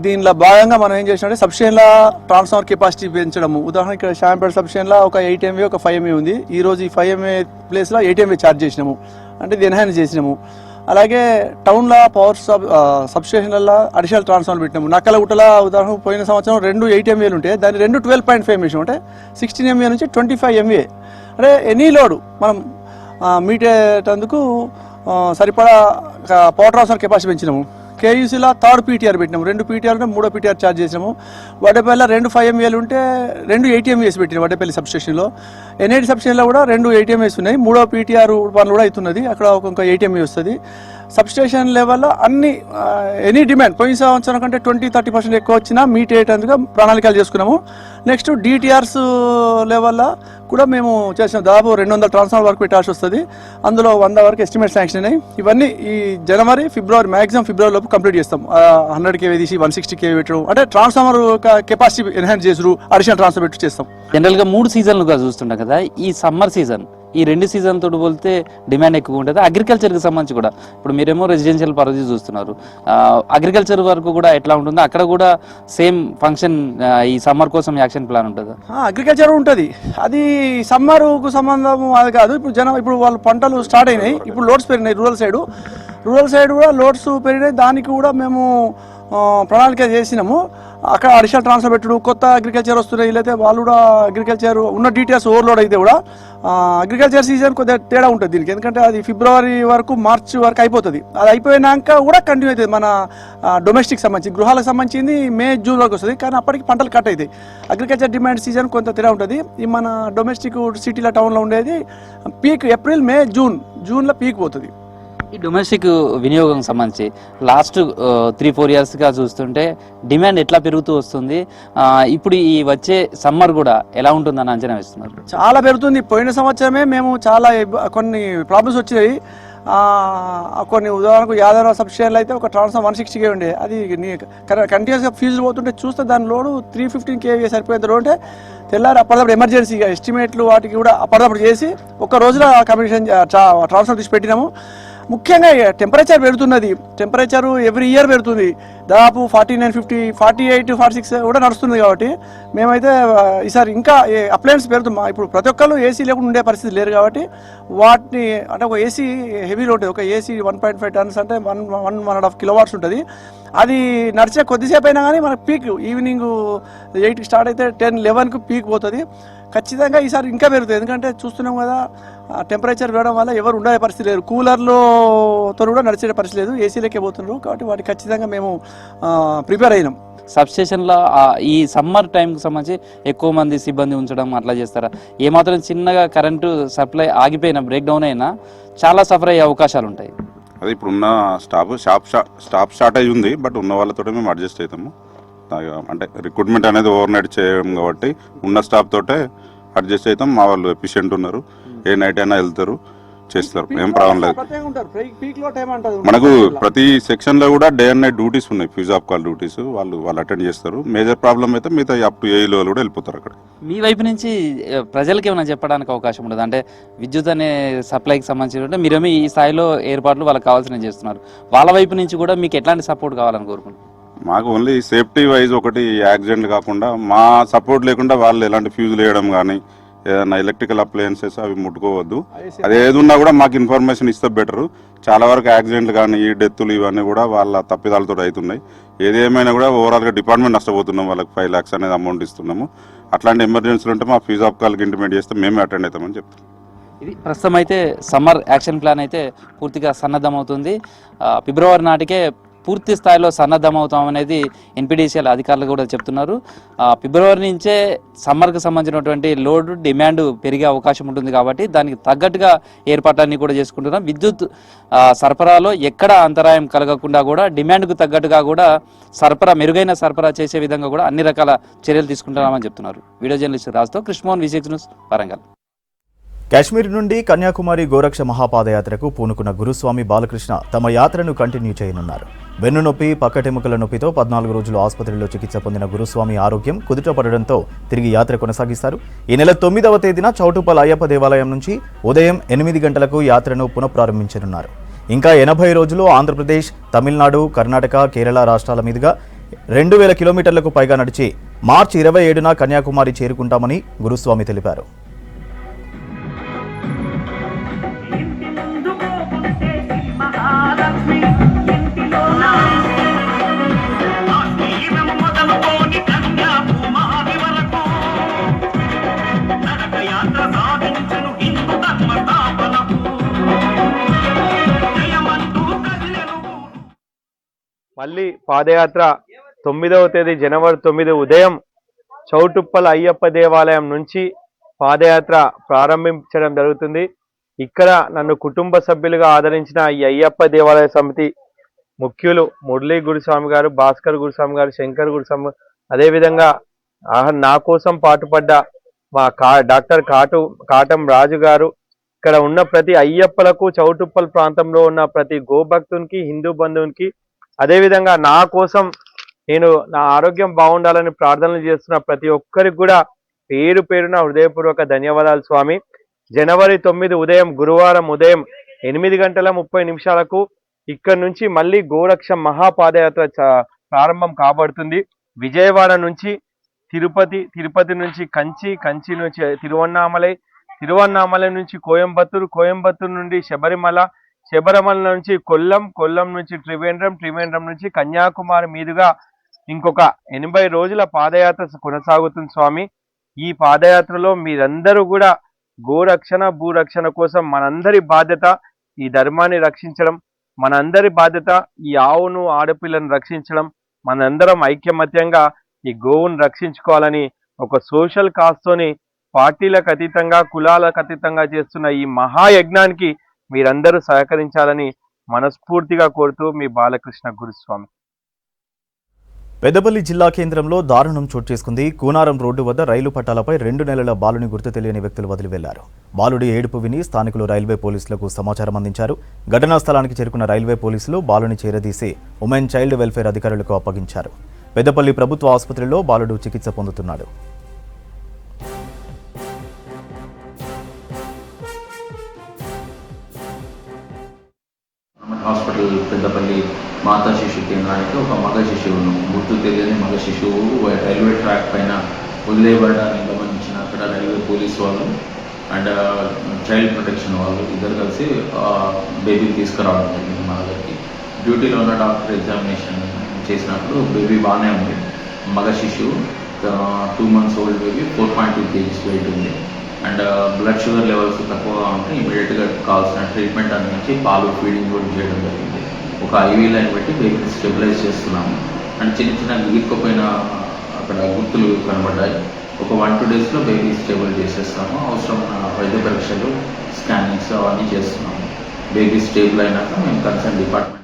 దీనిలో భాగంగా మనం ఏం చేసినామంటే సబ్స్టేషన్ల ట్రాన్స్ఫార్మర్ కెపాసిటీ పెంచడము. ఉదాహరణ ఇక్కడ శాంపేట సబ్స్టేషన్లో ఒక 8 MVA ఒక 5 MVA ఉంది. ఈరోజు ఈ 5 MVA ప్లేస్లో 8 MVA ఛార్జ్ చేసినాము, అంటే ఇది ఎన్హాన్స్ చేసినాము. అలాగే టౌన్లో పవర్ సబ్స్టేషన్లలో అడిషనల్ ట్రాన్స్ఫార్మర్ పెట్టినాము. నక్కలగుట్టల ఉదాహరణ పోయిన సంవత్సరం 2 8 MVAలు ఉంటే దాన్ని 2 12.5 వేసినాం, అంటే 16 MVA నుంచి 25 MVA. అంటే ఎనీ లోడ్ మనం మీటేటందుకు సరిపడా పవర్ ట్రాన్స్ఫార్మర్ కెపాసిటీ పెంచినాము. కేయూసీలో 3rd PTR పెట్టినాము, 2 PTR ఉంటే 3వ PTR ఛార్జ్ చేసినాము. వడ్డేపల్లిలో 2 5 MVAలు ఉంటే 2 8 MVAs పెట్టినాం వడ్డేపల్లి సబ్స్టేషన్లో. ఎన్ఐటి సబ్స్టేషన్లో కూడా 2 8 MVAs ఉన్నాయి. 3వ PTR పనులు కూడా అవుతున్నది, అక్కడ ఒక 8 MVA వస్తుంది. సబ్స్టేషన్ లెవెల్లో అన్ని ఎనీ డిమాండ్ పోయిన సంవత్సరం కంటే 20-30% ఎక్కువ వచ్చినా మీట్ అయ్యేటందుకు ప్రణాళికలు చేసుకున్నాము. నెక్స్ట్ డిటిఆర్స్ లెవెల్లో కూడా మేము చేసినాం. దాదాపు 200 ట్రాన్స్ఫార్మర్ వరకు పెట్టాల్సి వస్తుంది. అందులో 100 వరకు ఎస్టిమేట్ శాంక్షన్ అయినాయి. ఇవన్నీ ఈ జనవరి ఫిబ్రవరి మ్యాక్సిమం ఫిబ్రవరి లోపు కంప్లీట్ చేస్తాం. 100 KV తీసి 160 KV పెట్టడం, అంటే ట్రాన్స్ఫార్మర్ కెపాసిటీ ఎన్హాన్స్ చేసుడు, అడిషనల్ ట్రాన్స్ఫర్ పెట్టి చేస్తాం. జనరల్గా 3 సీజన్లుగా చూస్తుంటాం కదా. ఈ సమ్మర్ సీజన్ ఈ 2 సీజన్ తోటి పోలితే డిమాండ్ ఎక్కువ ఉంటుంది. అగ్రికల్చర్కి సంబంధించి కూడా ఇప్పుడు మీరేమో రెసిడెన్షియల్ పరిధి చూస్తున్నారు, అగ్రికల్చర్ వరకు కూడా ఎట్లా ఉంటుంది? అక్కడ కూడా సేమ్ ఫంక్షన్ ఈ సమ్మర్ కోసం యాక్షన్ ప్లాన్ ఉంటుందా? అగ్రికల్చర్ ఉంటుంది, అది సమ్మర్కు సంబంధం అది కాదు. ఇప్పుడు వాళ్ళ పంటలు స్టార్ట్ అయినాయి, ఇప్పుడు లోడ్స్ పెరిగినాయి. రూరల్ సైడ్ కూడా లోడ్స్ పెరిగినాయి. దానికి కూడా మేము ప్రణాళిక చేసినాము. అక్కడ అడిషనల్ ట్రాన్స్ఫర్ పెట్టుడు, కొత్త అగ్రికల్చర్ వస్తున్నాయి, లేకపోతే వాళ్ళు కూడా అగ్రికల్చర్ ఉన్న డీటెయిల్స్ ఓవర్లోడ్ అయితే కూడా అగ్రికల్చర్ సీజన్ కొద్దిగా తేడా ఉంటుంది దీనికి. ఎందుకంటే అది ఫిబ్రవరి వరకు మార్చి వరకు అయిపోతుంది. అది అయిపోయినాక కూడా కంటిన్యూ అవుతుంది. మన డొమెస్టిక్ సంబంధించి గృహాలకు సంబంధించింది మే జూన్ వరకు వస్తుంది, కానీ అప్పటికి పంటలు కట్ అవుతాయి. అగ్రికల్చర్ డిమాండ్ సీజన్ కొంత తేడా ఉంటుంది. ఈ మన డొమెస్టిక్ సిటీలో టౌన్లో ఉండేది పీక్ ఏప్రిల్ మే జూన్లో పీక్ పోతుంది. ఈ డొమెస్టిక్ వినియోగం సంబంధించి లాస్ట్ 3-4 ఇయర్స్గా చూస్తుంటే డిమాండ్ ఎట్లా పెరుగుతూ వస్తుంది? ఇప్పుడు ఈ వచ్చే సమ్మర్ కూడా ఎలా ఉంటుందని అంచనా వేస్తున్నారు? చాలా పెరుగుతుంది. పోయిన సంవత్సరమే మేము చాలా కొన్ని ప్రాబ్లమ్స్ వచ్చాయి. కొన్ని ఉదాహరణకు యాదవ సబ్స్టేషన్లో అయితే ఒక ట్రాన్స్ఫార్మర్ 160 KV ఉండే, అది కంటిన్యూస్గా ఫీజులు పోతుంటే చూస్తే దాని లోడు 315 KV సరిపోయేది లోడ్. అంటే తెల్లారి అప్పటిదప్పుడు ఎమర్జెన్సీగా ఎస్టిమేట్లు వాటికి కూడా అప్పటిదప్పుడు చేసి ఒక్క రోజులో కమిషన్ ట్రాన్స్ఫర్ తీసి పెట్టినాము. ముఖ్యంగా టెంపరేచర్ పెరుగుతున్నది. టెంపరేచర్ ఎవ్రీ ఇయర్ పెరుగుతుంది. దాదాపు 49, 50, 48, 46 కూడా నడుస్తుంది. కాబట్టి మేమైతే ఈసారి ఇంకా అప్లయన్స్ పెరుగుతుంది. ఇప్పుడు ప్రతి ఒక్కళ్ళు ఏసీ లేకుండా ఉండే పరిస్థితి లేరు. కాబట్టి వాటిని అంటే ఒక ఏసీ హెవీలో ఉంటుంది. ఒక ఏసీ 1.5 tons అంటే 1.5 kilowatts ఉంటుంది. అది నడిచే కొద్దిసేపు అయినా కానీ మనకు పీక్ ఈవినింగ్ 8కి స్టార్ట్ అయితే 10, 11కు పీక్ పోతుంది. ఖచ్చితంగా ఈసారి ఇంకా పెరుగుతుంది. ఎందుకంటే చూస్తున్నాం కదా, టెంపరేచర్ పెరగడం వల్ల ఎవరు ఉండే పరిస్థితి లేదు, కూలర్లతో కూడా నడిచే పరిస్థితి లేదు, ఏసీలకే పోతున్నారు. కాబట్టి వాటికి ఖచ్చితంగా మేము ప్రిపేర్ అయినాం. సబ్స్టేషన్లో ఈ సమ్మర్ టైంకి సంబంధించి ఎక్కువ మంది సిబ్బంది ఉంచడం అట్లా చేస్తారా? ఏమాత్రం చిన్నగా కరెంటు సప్లై ఆగిపోయినా, బ్రేక్ డౌన్ అయినా చాలా సఫర్ అయ్యే అవకాశాలు ఉంటాయి. అదే ఇప్పుడున్న స్టాఫ్ షార్టేజ్ ఉంది, బట్ ఉన్న వాళ్ళతో మేము అడ్జస్ట్ అవుతాము. అంటే రిక్రూట్మెంట్ అనేది ఓవర్ నైట్ చేయడం కాబట్టి ఉన్న స్టాఫ్ తోటే అడ్జస్ట్ అవుతాం. మా వాళ్ళు ఎఫిషియెంట్ ఉన్నారు, ఏ నైట్ అయినా వెళ్తారు, చేస్తారు, ఏం ప్రాబ్లం లేదు. మనకు ప్రతి సెక్షన్ లో కూడా డే అండ్ నైట్ డ్యూటీస్ ఉన్నాయి, ఫ్యూజ్ ఆఫ్ కాల్ డ్యూటీస్, వాళ్ళు అటెండ్ చేస్తారు. మేజర్ ప్రాబ్లం అయితే మిగతా అప్ టు ఏఈలో కూడా వెళ్ళిపోతారు. అక్కడ మీ వైపు నుంచి ప్రజలకు ఏమైనా చెప్పడానికి అవకాశం ఉండదు? అంటే విద్యుత్ అనే సప్లైకి సంబంధించి మీరేమో ఈ స్థాయిలో ఏర్పాట్లు వాళ్ళకి కావాల్సినవి చేస్తున్నారు, వాళ్ళ వైపు నుంచి కూడా మీకు ఎట్లాంటి సపోర్ట్ కావాలని కోరుకుంటున్నారు? మాకు ఓన్లీ సేఫ్టీ వైజ్ ఒకటి యాక్సిడెంట్ కాకుండా మా సపోర్ట్ లేకుండా వాళ్ళు ఎలాంటి ఫ్యూజులు వేయడం కానీ ఏదైనా ఎలక్ట్రికల్ అప్లయన్సెస్ అవి ముట్టుకోవద్దు. అది ఏది ఉన్నా కూడా మాకు ఇన్ఫర్మేషన్ ఇస్తే బెటరు. చాలా వరకు యాక్సిడెంట్లు కానీ ఈ డెత్తులు ఇవన్నీ కూడా వాళ్ళ తప్పిదాలతో అవుతున్నాయి. ఏదేమైనా కూడా ఓవరాల్గా డిపార్ట్మెంట్ నష్టపోతున్నాం, వాళ్ళకి 5 lakhs అనేది అమౌంట్ ఇస్తున్నాము. అట్లాంటి ఎమర్జెన్సీలు ఉంటే మా ఫ్యూజ్ ఆఫ్ కాల్కి ఇంటిమేట్ చేస్తే మేమే అటెండ్ అవుతామని చెప్తాం. ఇది ప్రస్తుతం అయితే సమ్మర్ యాక్షన్ ప్లాన్ అయితే పూర్తిగా సన్నద్ధమవుతుంది. ఫిబ్రవరి నాటికే పూర్తి స్థాయిలో సన్నద్ధమవుతాం అనేది ఎన్పీడీసీఎల్ అధికారులు కూడా చెప్తున్నారు. ఫిబ్రవరి నుంచే సమ్మర్కి సంబంధించినటువంటి లోడ్ డిమాండ్ పెరిగే అవకాశం ఉంటుంది కాబట్టి దానికి తగ్గట్టుగా ఏర్పాట్లన్నీ కూడా చేసుకుంటున్నాం. విద్యుత్ సరఫరాలో ఎక్కడ అంతరాయం కలగకుండా కూడా డిమాండ్కు తగ్గట్టుగా కూడా మెరుగైన సరఫరా చేసే విధంగా కూడా అన్ని రకాల చర్యలు తీసుకుంటున్నామని చెప్తున్నారు. వీడియో జర్నలిస్ట్ రాజుతో కృష్ణమోహన్, V6 న్యూస్, వరంగల్. కాశ్మీర్ నుండి కన్యాకుమారి గోరక్ష మహాపాదయాత్రకు పూనుకున్న గురుస్వామి బాలకృష్ణ తమ యాత్రను కంటిన్యూ చేయనున్నారు. వెన్నునొప్పి, పక్కటెముకల నొప్పితో 14 రోజులు ఆసుపత్రిలో చికిత్స పొందిన గురుస్వామి ఆరోగ్యం కుదుటపడడంతో తిరిగి యాత్ర కొనసాగిస్తారు. ఈ నెల 9వ తేదీన చౌటుప్పల్ అయ్యప్ప దేవాలయం నుంచి ఉదయం 8 గంటలకు యాత్రను పునఃప్రారంభించనున్నారు. ఇంకా 80 రోజులు ఆంధ్రప్రదేశ్, తమిళనాడు, కర్ణాటక, కేరళ రాష్ట్రాల మీదుగా 2000 కిలోమీటర్లకు పైగా నడిచి మార్చి 27న కన్యాకుమారి చేరుకుంటామని గురుస్వామి తెలిపారు. మళ్ళీ పాదయాత్ర 9వ తేదీ జనవరి 9 ఉదయం చౌటుప్పల్ అయ్యప్ప దేవాలయం నుంచి పాదయాత్ర ప్రారంభించడం జరుగుతుంది. ఇక్కడ నన్ను కుటుంబ సభ్యులుగా ఆదరించిన ఈ అయ్యప్ప దేవాలయ సమితి ముఖ్యులు మురళీ గురుస్వామి గారు, భాస్కర్ గురుస్వామి గారు, శంకర్ గురుస్వామి, అదేవిధంగా నా కోసం పాటుపడ్డ మా డాక్టర్ కాటం రాజు గారు, ఇక్కడ ఉన్న ప్రతి అయ్యప్పలకు, చౌటుప్పల్ ప్రాంతంలో ఉన్న ప్రతి గోభక్తునికి, హిందూ బంధువునికి, అదేవిధంగా నా కోసం నేను నా ఆరోగ్యం బాగుండాలని ప్రార్థనలు చేస్తున్న ప్రతి ఒక్కరికి కూడా పేరు పేరున హృదయపూర్వక ధన్యవాదాలు స్వామి. జనవరి 9 ఉదయం గురువారం ఉదయం 8:30 ఇక్కడ నుంచి మళ్ళీ గోరక్ష మహాపాదయాత్ర ప్రారంభం కాబడుతుంది. విజయవాడ నుంచి తిరుపతి నుంచి కంచి నుంచి తిరువన్నామలై నుంచి కోయంబత్తూరు నుండి శబరిమల నుంచి కొల్లం నుంచి త్రివేంద్రం నుంచి కన్యాకుమారి మీదుగా ఇంకొక 80 రోజుల పాదయాత్ర కొనసాగుతుంది స్వామి. ఈ పాదయాత్రలో మీరందరూ కూడా గోరక్షణ, భూరక్షణ కోసం మనందరి బాధ్యత ఈ ధర్మాన్ని రక్షించడం, మనందరి బాధ్యత ఈ ఆవును, ఆడపిల్లను రక్షించడం, మనందరం ఐక్యమత్యంగా ఈ గోవును రక్షించుకోవాలని ఒక సోషల్ కాస్తోని పార్టీలకు అతీతంగా, కులాలకు అతీతంగా చేస్తున్న ఈ మహాయజ్ఞానికి మీరందరూ సహకరించాలని మనస్ఫూర్తిగా కోరుతూ మీ బాలకృష్ణ గురుస్వామి. పెద్దపల్లి జిల్లా కేంద్రంలో దారుణం చోటు చేసుకుంది. కూనారం రోడ్డు వద్ద రైలు పట్టాలపై 2 నెలల బాలుని గుర్తు తెలియని వ్యక్తులు వదిలి వెళ్లారు. బాలుడి ఏడుపు విని స్థానికులు రైల్వే పోలీసులకు సమాచారం అందించారు. ఘటనా స్థలానికి చేరుకున్న రైల్వే పోలీసులు బాలుని చేరదీసి ఉమెన్ చైల్డ్ వెల్ఫేర్ అధికారులకు అప్పగించారు. పెద్దపల్లి ప్రభుత్వ ఆసుపత్రిలో బాలుడు చికిత్స పొందుతున్నాడు. హాస్పిటల్ పెద్దపల్లి మాతా శిశు కేంద్రానికి ఒక మగ శిశువును, గుర్తు తెలియని మగ శిశువు రైల్వే ట్రాక్ పైన వదిలేయబడడాన్ని గమనించిన అక్కడ రైల్వే పోలీస్ వాళ్ళు అండ్ చైల్డ్ ప్రొటెక్షన్ వాళ్ళు ఇద్దరు కలిసి బేబీని తీసుకురావడం జరిగింది మా దగ్గరికి. డ్యూటీలో ఉన్న డాక్టర్ ఎగ్జామినేషన్ చేసినప్పుడు బేబీ బాగానే ఉంది, మగ శిశువు. 2 months old baby 4.2 kgs weight ఉంది. అండ్ బ్లడ్ షుగర్ లెవెల్స్ తక్కువగా ఉంటే ఇమీడియట్గా కావాల్సిన ట్రీట్మెంట్ అందించి పాలు ఫీడింగ్ కూడా చేయడం జరిగింది. ఒక ఐవీ లైన్ పెట్టి బేబీని స్టెబిలైజ్ చేస్తున్నాము. అండ్ చిన్న చిన్న ఇరుక్కుపోయిన అక్కడ గుర్తులు కనబడ్డాయి. ఒక 1-2 daysలో బేబీ స్టేబుల్ చేసేస్తాము. అవసరమైన వైద్య పరీక్షలు, స్కానింగ్స్ అవన్నీ చేస్తున్నాము. బేబీ స్టేబుల్ అయినాక మేము కన్సర్న్ డిపార్ట్మెంట్.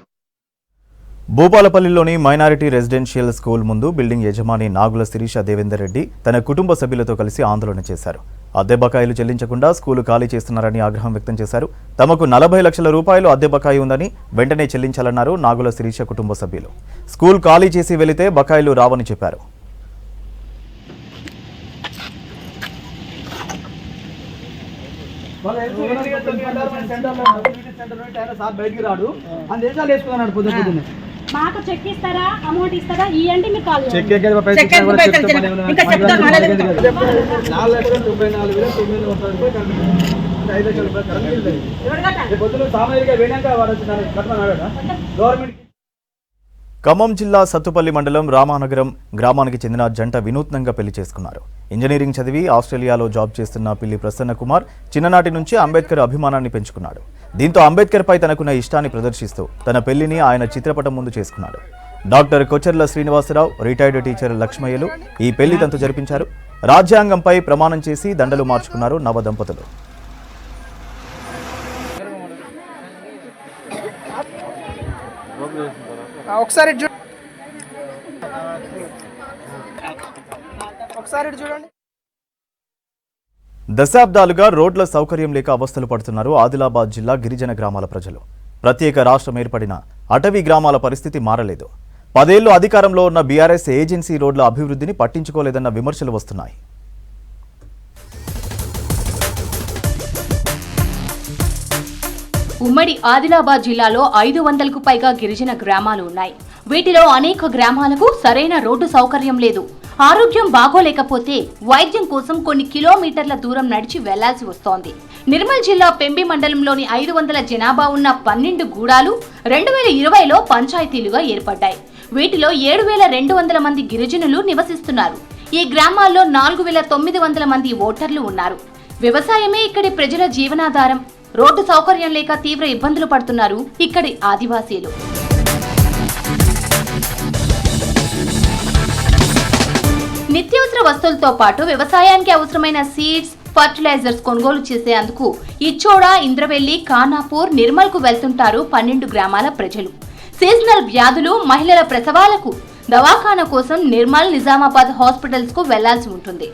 భూపాలపల్లిలోని మైనారిటీ రెసిడెన్షియల్ స్కూల్ ముందు బిల్డింగ్ యజమాని నాగుల శిరీష దేవేందర్ రెడ్డి తన కుటుంబ సభ్యులతో కలిసి ఆందోళన చేశారు. అద్దె బకాయిలు చెల్లించకుండా స్కూలు ఖాళీ చేస్తున్నారని ఆగ్రహం వ్యక్తం చేశారు. తమకు 40 లక్షల రూపాయలు అద్దె బకాయి ఉందని వెంటనే చెల్లించాలన్నారు నాగుల శిరీష కుటుంబ సభ్యులు. స్కూల్ ఖాళీ చేసి వెళితే బకాయిలు రావని చెప్పారు. మాకు చెక్ ఇస్తారా, అమౌంట్ ఇస్తారా, ఇవ్వండి మీకు కాల్ ఖమ్మం జిల్లా సత్తుపల్లి మండలం రామానగరం గ్రామానికి చెందిన జంట వినూత్నంగా పెళ్లి చేసుకున్నారు. ఇంజనీరింగ్ చదివి ఆస్ట్రేలియాలో జాబ్ చేస్తున్న పిల్లి ప్రసన్న కుమార్ చిన్ననాటి నుంచి అంబేద్కర్ అభిమానాన్ని పెంచుకున్నాడు. దీంతో అంబేద్కర్పై తనకున్న ఇష్టాన్ని ప్రదర్శిస్తూ తన పెళ్లిని ఆయన చిత్రపటం ముందు చేసుకున్నాడు. డాక్టర్ కొచెర్ల శ్రీనివాసరావు, రిటైర్డ్ టీచర్ లక్ష్మయ్యలు ఈ పెళ్లి తంతు జరిపించారు. రాజ్యాంగంపై ప్రమాణం చేసి దండలు మార్చుకున్నారు నవ దంపతులు. దశాబ్దాలుగా రోడ్ల సౌకర్యం లేక అవస్థలు పడుతున్నారు ఆదిలాబాద్ జిల్లా గిరిజన గ్రామాల ప్రజలు. ప్రత్యేక రాష్ట్రం ఏర్పడిన అటవీ గ్రామాల పరిస్థితి మారలేదు. 10 ఏళ్లు అధికారంలో ఉన్న బీఆర్ఎస్ ఏజెన్సీ రోడ్ల అభివృద్ధిని పట్టించుకోలేదన్న విమర్శలు వస్తున్నాయి. ఉమ్మడి ఆదిలాబాద్ జిల్లాలో 500కు పైగా గిరిజన గ్రామాలు ఉన్నాయి. వీటిలో అనేక గ్రామాలకు సరైన రోడ్డు సౌకర్యం లేదు. ఆరోగ్యం బాగోలేకపోతే వైద్యం కోసం కొన్ని కిలోమీటర్ల దూరం నడిచి వెళ్లాల్సి వస్తోంది. నిర్మల్ జిల్లా పెంబి మండలంలోని 500 జనాభా ఉన్న 12 గూడాలు 2020లో పంచాయతీలుగా ఏర్పడ్డాయి. వీటిలో 7,200 మంది గిరిజనులు నివసిస్తున్నారు. ఈ గ్రామాల్లో 4,900 మంది ఓటర్లు ఉన్నారు. వ్యవసాయమే ఇక్కడి ప్రజల జీవనాధారం. రోడ్డు సౌకర్యం లేక తీవ్ర ఇబ్బందులు పడుతున్నారు ఇక్కడి ఆదివాసీలు. నిత్యావసర వస్తువులతో పాటు వ్యవసాయానికి అవసరమైన సీడ్స్, ఫర్టిలైజర్స్ కొనుగోలు చేసేందుకు ఇచ్చోడా, ఇంద్రవెల్లి, ఖానాపూర్, నిర్మల్కు వెళ్తుంటారు 12 గ్రామాల ప్రజలు. సీజనల్ వ్యాధులు, మహిళల ప్రసవాలకు దవాఖానా కోసం నిర్మల్, నిజామాబాద్ హాస్పిటల్స్ కు వెళ్లాల్సి ఉంటుంది.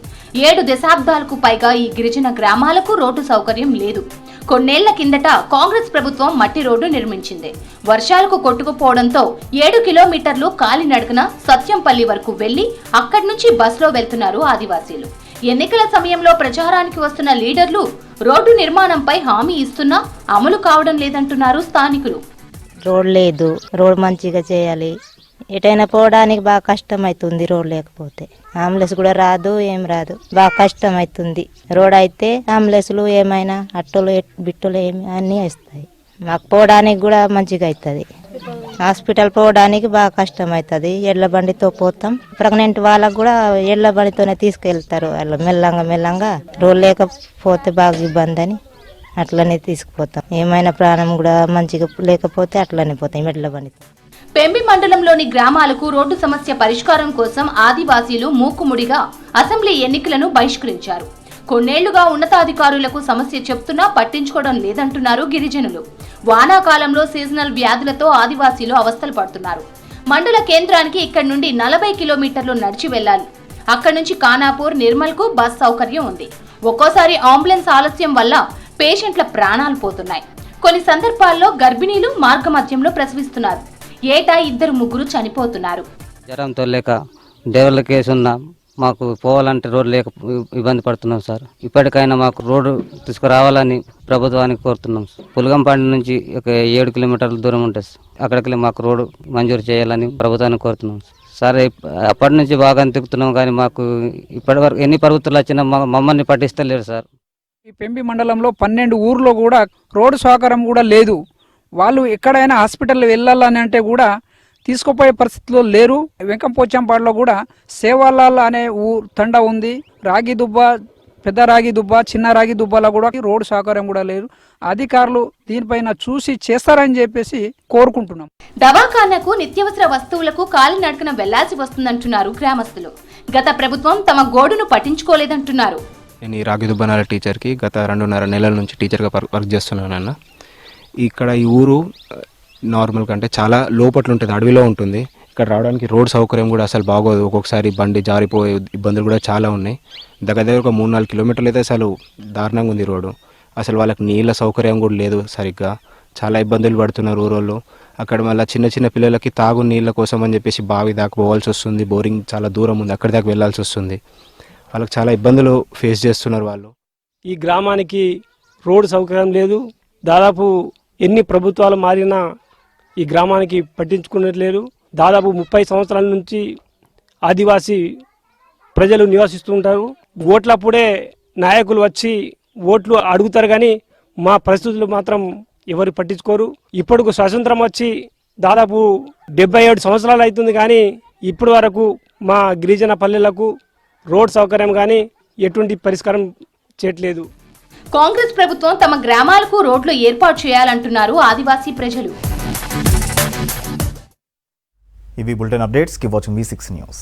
7 దశాబ్దాలకు పైగా ఈ గిరిజన గ్రామాలకు రోడ్డు సౌకర్యం లేదు. కొన్నేళ్ల కిందట కాంగ్రెస్ ప్రభుత్వం మట్టి రోడ్డు నిర్మించింది. వర్షాలకు కొట్టుకుపోవడంతో 7 కిలోమీటర్లు కాలినడకన సత్యంపల్లి వరకు వెళ్లి అక్కడి నుంచి బస్సులో వెళ్తున్నారు ఆదివాసీలు. ఎన్నికల సమయంలో ప్రచారానికి వస్తున్న లీడర్లు రోడ్డు నిర్మాణంపై హామీ ఇస్తున్నా అమలు కావడం లేదంటున్నారు స్థానికులు. రోడ్ లేదు, రోడ్ మంచిగా చేయాలి. ఎటైనా పోవడానికి బాగా కష్టం అవుతుంది రోడ్ లేకపోతే. అంబులెన్స్ కూడా రాదు, ఏం రాదు, బాగా కష్టం అవుతుంది. రోడ్ అయితే అంబులెన్స్లు ఏమైనా అట్టలు బిట్టలు ఏమి అన్నీ వస్తాయి. మాకు పోవడానికి కూడా మంచిగా అవుతుంది. హాస్పిటల్ పోవడానికి బాగా కష్టం అవుతుంది. ఎడ్ల బండితో పోతాం. ప్రెగ్నెంట్ వాళ్ళకు కూడా ఎడ్ల బండితోనే తీసుకెళ్తారు. వాళ్ళు మెల్లంగా రోడ్ లేకపోతే బాగా ఇబ్బంది అని అట్లనే తీసుకుపోతాం. ఏమైనా ప్రాణం కూడా మంచిగా లేకపోతే అట్లనే పోతాం ఎడ్ల బండితో. పెంబి మండలంలోని గ్రామాలకు రోడ్డు సమస్య పరిష్కారం కోసం ఆదివాసీలు మూకుముడిగా అసెంబ్లీ ఎన్నికలను బహిష్కరించారు. కొన్నేళ్లుగా ఉన్నతాధికారులకు సమస్య చెప్తున్నా పట్టించుకోవడం లేదంటున్నారు గిరిజనులు. వానాకాలంలో సీజనల్ వ్యాధులతో ఆదివాసీలు అవస్థలు పడుతున్నారు. మండల కేంద్రానికి ఇక్కడి నుండి 40 కిలోమీటర్లు నడిచి వెళ్లాలి. అక్కడి నుంచి ఖానాపూర్, నిర్మల్ కు బస్ సౌకర్యం ఉంది. ఒక్కోసారి అంబులెన్స్ ఆలస్యం వల్ల పేషెంట్ల ప్రాణాలు పోతున్నాయి. కొన్ని సందర్భాల్లో గర్భిణీలు మార్గమధ్యంలో ప్రసవిస్తున్నారు. ఏటా 2-3 చనిపోతున్నారు. జ్వరంతో లేక డెవల కేసు ఉన్నా మాకు పోవాలంటే రోడ్డు లేక ఇబ్బంది పడుతున్నాం సార్. ఇప్పటికైనా మాకు రోడ్డు తీసుకురావాలని ప్రభుత్వానికి కోరుతున్నాం. పులగంపాండి నుంచి ఒక 7 కిలోమీటర్ల దూరం ఉంటుంది. అక్కడికి మాకు రోడ్డు మంజూరు చేయాలని ప్రభుత్వాన్ని కోరుతున్నాం సార్. అప్పటి నుంచి బాగా తిప్పుతున్నాం కానీ మాకు ఇప్పటి వరకు ఎన్ని ప్రభుత్వాలు వచ్చినా మమ్మల్ని పట్టిస్తలేరు సార్. ఈ పెంబి మండలంలో 12 ఊర్లో కూడా రోడ్డు సౌకర్యం కూడా లేదు. వాళ్ళు ఎక్కడైనా హాస్పిటల్ వెళ్ళాలని అంటే కూడా తీసుకుపోయే పరిస్థితిలో లేరు. వెంకంపోచంపాడులో కూడా సేవాలాల్ అనే తండా ఉంది. రాగి దుబ్బ, పెద్ద రాగి దుబ్బ, చిన్న రాగి దుబ్బలో కూడా రోడ్డు సౌకర్యం కూడా లేదు. అధికారులు దీనిపైన చూసి చేస్తారని చెప్పేసి కోరుకుంటున్నాం. దవాఖానకు నిత్యావసర వస్తువులకు కాలినడకన వెళ్లాల్సి వస్తుందంటున్నారు గ్రామస్తులు. గత ప్రభుత్వం తమ గోడును పట్టించుకోలేదంటున్నారు. నేను ఈ రాగి దుబ్బనాల టీచర్కి గత 2.5 నెలల నుంచి టీచర్గా వర్క్ చేస్తున్నానన్న. ఇక్కడ ఈ ఊరు నార్మల్ కంటే చాలా లోపట్ల ఉంటుంది, అడవిలో ఉంటుంది. ఇక్కడ రావడానికి రోడ్ సౌకర్యం కూడా అసలు బాగోదు. ఒక్కొక్కసారి బండి జారిపోయే ఇబ్బందులు కూడా చాలా ఉన్నాయి. దగ్గర ఒక 3-4 కిలోమీటర్లు అయితే అసలు దారుణంగా ఉంది రోడ్డు. అసలు వాళ్ళకి నీళ్ళ సౌకర్యం కూడా లేదు సరిగ్గా. చాలా ఇబ్బందులు పడుతున్నారు ఊరోళ్ళు. అక్కడ మళ్ళీ చిన్న చిన్న పిల్లలకి తాగు నీళ్ళ కోసం అని చెప్పేసి బావి దాకా పోవాల్సి వస్తుంది. బోరింగ్ చాలా దూరం ఉంది, అక్కడి దాకా వెళ్ళాల్సి వస్తుంది. వాళ్ళకి చాలా ఇబ్బందులు ఫేస్ చేస్తున్నారు వాళ్ళు. ఈ గ్రామానికి రోడ్డు సౌకర్యం లేదు. దాదాపు ఎన్ని ప్రభుత్వాలు మారినా ఈ గ్రామానికి పట్టించుకున్నట్లేరు. దాదాపు 30 సంవత్సరాల నుంచి ఆదివాసీ ప్రజలు నివసిస్తూ ఉంటారు. ఓట్లప్పుడే నాయకులు వచ్చి ఓట్లు అడుగుతారు, కానీ మా పరిస్థితులు మాత్రం ఎవరు పట్టించుకోరు. ఇప్పుడు స్వాతంత్రం వచ్చి దాదాపు 77 సంవత్సరాలు అవుతుంది, కానీ ఇప్పటి వరకు మా గిరిజన పల్లెలకు రోడ్ సౌకర్యం కానీ ఎటువంటి పరిష్కారం చేయట్లేదు. కాంగ్రెస్ ప్రభుత్వం తమ గ్రామాలకు రోడ్లు ఏర్పాటు చేయాలంటున్నారు ఆదివాసీ ప్రజలు. ఇవి bulletin updates. Keep watching V6 news.